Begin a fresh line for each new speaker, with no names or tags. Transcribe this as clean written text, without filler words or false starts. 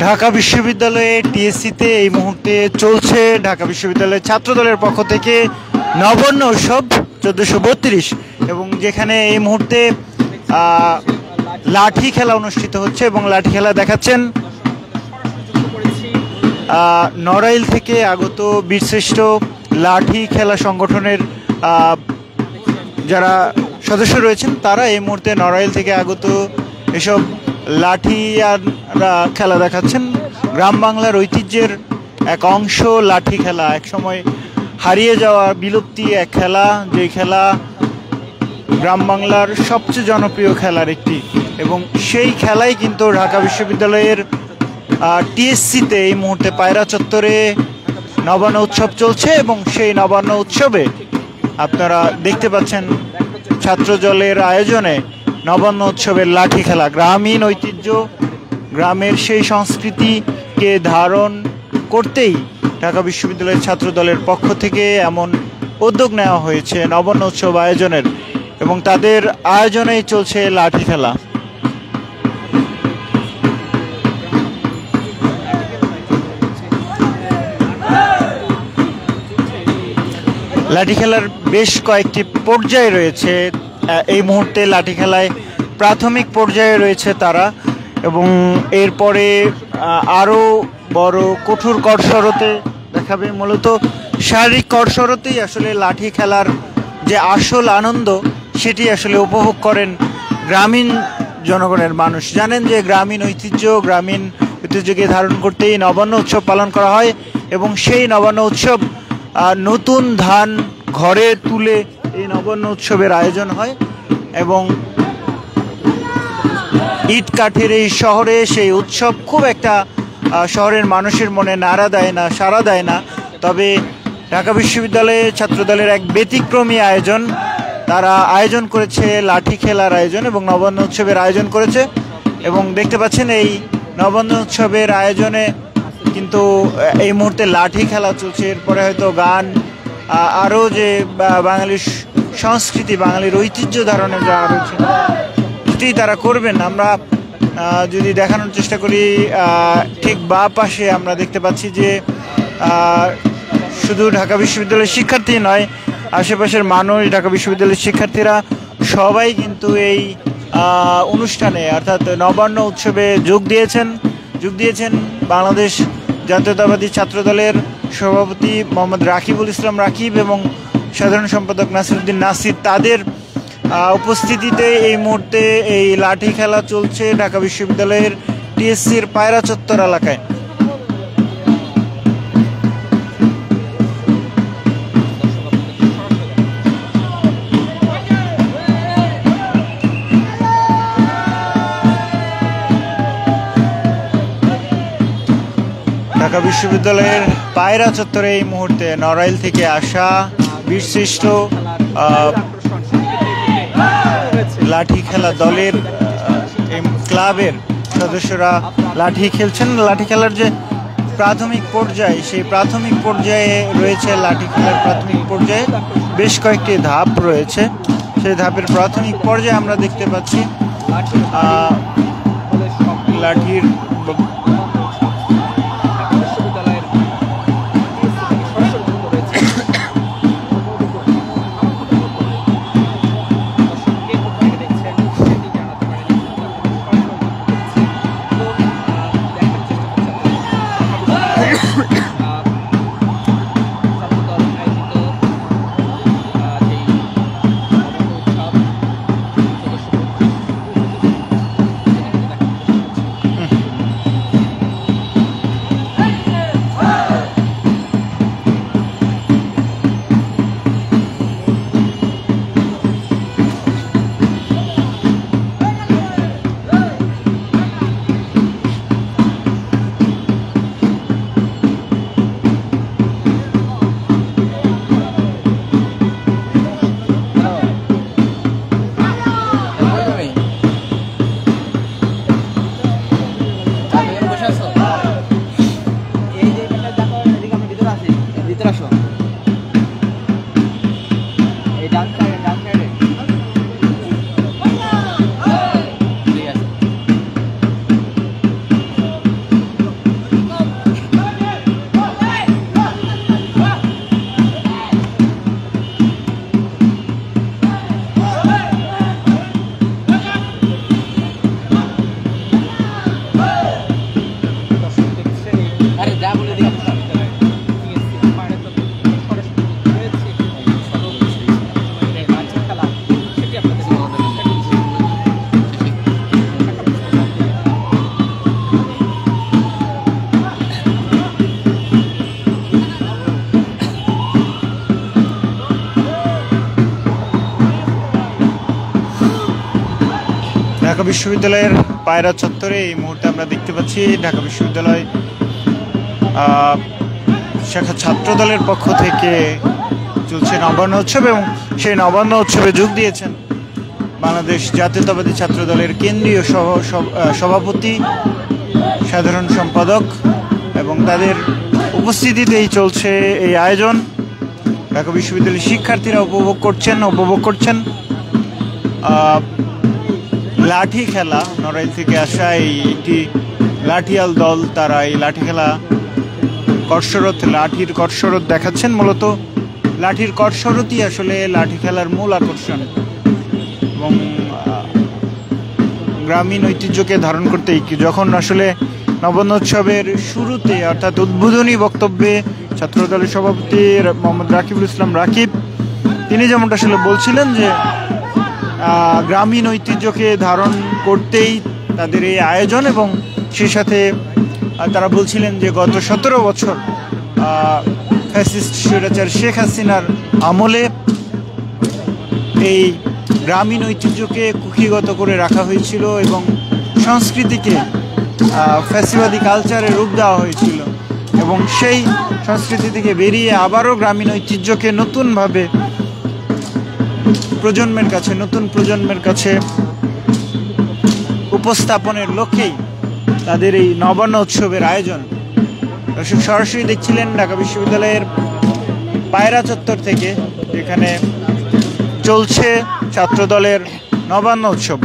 ঢাকা বিশ্ববিদ্যালয়ে টিএসসিতে এই মুহূর্তে চলছে ঢাকা বিশ্ববিদ্যালয়ের ছাত্রদলের পক্ষ থেকে নবান্ন উৎসব 1432 এবং যেখানে এই মুহূর্তে লাঠি খেলা অনুষ্ঠিত হচ্ছে এবং লাঠি খেলা দেখাচ্ছেন নড়াইল থেকে আগত বীরশ্রেষ্ঠ লাঠি খেলা সংগঠনের যারা সদস্য রয়েছেন তারা এই মুহূর্তে নড়াইল থেকে আগত এসব লাঠি আর খেলা দেখাচ্ছেন। গ্রাম বাংলার ঐতিহ্যের এক অংশ লাঠি খেলা, এক সময় হারিয়ে যাওয়া বিলুপ্তি এক খেলা, যে খেলা গ্রাম বাংলার সবচেয়ে জনপ্রিয় খেলার একটি, এবং সেই খেলাই কিন্তু ঢাকা বিশ্ববিদ্যালয়ের টিএসসিতে এই মুহূর্তে পায়রা চত্বরে নবান্ন উৎসব চলছে এবং সেই নবান্ন উৎসবে আপনারা দেখতে পাচ্ছেন ছাত্রদলের আয়োজনে নবান্ন উৎসবের লাঠি খেলা। গ্রামীণ ঐতিহ্য, গ্রামের সেই সংস্কৃতিকে ধারণ করতেই ঢাকা বিশ্ববিদ্যালয়ের ছাত্রদলের পক্ষ থেকে এমন উদ্যোগ নেওয়া হয়েছে নবান্ন উৎসব আয়োজনের, এবং তাদের আয়োজনেই চলছে লাঠি খেলা। লাঠি খেলার বেশ কয়েকটি পর্যায় রয়েছে। এই মুহূর্তে লাঠি খেলায় প্রাথমিক পর্যায়ে রয়েছে তারা, এবং এরপরে আরও বড় কঠোর কসরতে দেখাবে। মূলত শারীরিক কসরতেই আসলে লাঠি খেলার যে আসল আনন্দ সেটি আসলে উপভোগ করেন গ্রামীণ জনগণের মানুষ। জানেন যে গ্রামীণ ঐতিহ্যকে ধারণ করতেই নবান্ন উৎসব পালন করা হয়, এবং সেই নবান্ন উৎসব নতুন ধান ঘরে তুলে এই নবান্ন উৎসবের আয়োজন হয়, এবং ইট কাঠের এই শহরে সেই উৎসব খুব একটা শহরের মানুষের মনে সাড়া দেয় না। তবে ঢাকা বিশ্ববিদ্যালয়ে ছাত্রদলের এক ব্যতিক্রমী আয়োজন, তারা আয়োজন করেছে লাঠি খেলার আয়োজন এবং নবান্ন উৎসবের আয়োজন করেছে, এবং দেখতে পাচ্ছেন এই নবান্ন উৎসবের আয়োজনে কিন্তু এই মুহূর্তে লাঠি খেলা চলছে। এরপরে হয়তো গান, আরও যে বাঙালির সংস্কৃতি, বাঙালির ঐতিহ্য ধারণে যারা রয়েছে সেটি তারা করবেন। আমরা যদি দেখানোর চেষ্টা করি, ঠিক বা পাশে আমরা দেখতে পাচ্ছি যে শুধু ঢাকা বিশ্ববিদ্যালয়ের শিক্ষার্থী নয়, আশেপাশের মানুষ, ঢাকা বিশ্ববিদ্যালয়ের শিক্ষার্থীরা সবাই কিন্তু এই অনুষ্ঠানে অর্থাৎ নবান্ন উৎসবে যোগ দিয়েছেন। বাংলাদেশ জাতীয়তাবাদী ছাত্রদলের সভাপতি মোহাম্মদ রাকিবুল ইসলাম রাকিব এবং সাধারণ সম্পাদক নাসিরউদ্দিন নাসির, তাদের উপস্থিতিতে এই মুহূর্তে এই লাঠি খেলা চলছে ঢাকা বিশ্ববিদ্যালয়ের টিএসসির পায়রা চত্বর এলাকায়। ঢাকা বিশ্ববিদ্যালয়ের পায়রা চত্বরে এই মুহূর্তে নড়াইল থেকে আসা বীরশ্রেষ্ঠ লাঠি খেলা দলের ক্লাবের সদস্যরা লাঠি খেলছেন। লাঠি খেলার যে প্রাথমিক পর্যায়ে, সেই প্রাথমিক পর্যায়ে রয়েছে লাঠি খেলার প্রাথমিক পর্যায়ে বেশ কয়েকটি ধাপ রয়েছে। সেই ধাপের প্রাথমিক পর্যায়ে আমরা দেখতে পাচ্ছি লাঠির বিশ্ববিদ্যালয়ের পায়রা চত্বরে এই মুহূর্তে আমরা দেখতে পাচ্ছি ঢাকা বিশ্ববিদ্যালয় শাখা ছাত্র দলের পক্ষ থেকে চলছে নবান্ন উৎসব, এবং সেই নবান্ন উৎসবে যোগ দিয়েছেন বাংলাদেশ জাতীয়তাবাদী ছাত্র দলের কেন্দ্রীয় সভাপতি, সাধারণ সম্পাদক, এবং তাদের উপস্থিতিতেই চলছে এই আয়োজন। ঢাকা বিশ্ববিদ্যালয়ের শিক্ষার্থীরা উপভোগ করছেন লাঠি খেলা। নড়াইল থেকে আসা এই একটি লাঠিয়াল দল, তারা এই লাঠি খেলা লাঠির কসরত দেখাচ্ছেন। মূলত লাঠির কসরতই আসলে লাঠি খেলার মূল আকর্ষণ, এবং গ্রামীণ ঐতিহ্যকে ধারণ করতেই যখন আসলে নবান্ন উৎসবের শুরুতে অর্থাৎ উদ্বোধনী বক্তব্যে ছাত্রদলের সভাপতি মোহাম্মদ রাকিবুল ইসলাম রাকিব তিনি যেমনটা আসলে বলছিলেন যে গ্রামীণ ঐতিহ্যকে ধারণ করতেই তাদের এই আয়োজন, এবং সেই সাথে তারা বলছিলেন যে গত 17 বছর ফ্যাসিস্ট স্বৈরাচার শেখ হাসিনার আমলে এই গ্রামীণ ঐতিহ্যকে কুক্ষিগত করে রাখা হয়েছিল এবং সংস্কৃতিকে ফ্যাসিবাদী কালচারে রূপ দেওয়া হয়েছিল, এবং সেই সংস্কৃতি থেকে বেরিয়ে আবারও গ্রামীণ ঐতিহ্যকে নতুনভাবে নতুন প্রজন্মের কাছে উপস্থাপনের লক্ষ্যেই তাদের এই নবান্ন উৎসবের আয়োজন। দর্শক সরাসরি দেখছিলেন ঢাকা বিশ্ববিদ্যালয়ের পায়রা চত্বর থেকে, যেখানে চলছে ছাত্রদলের নবান্ন উৎসব।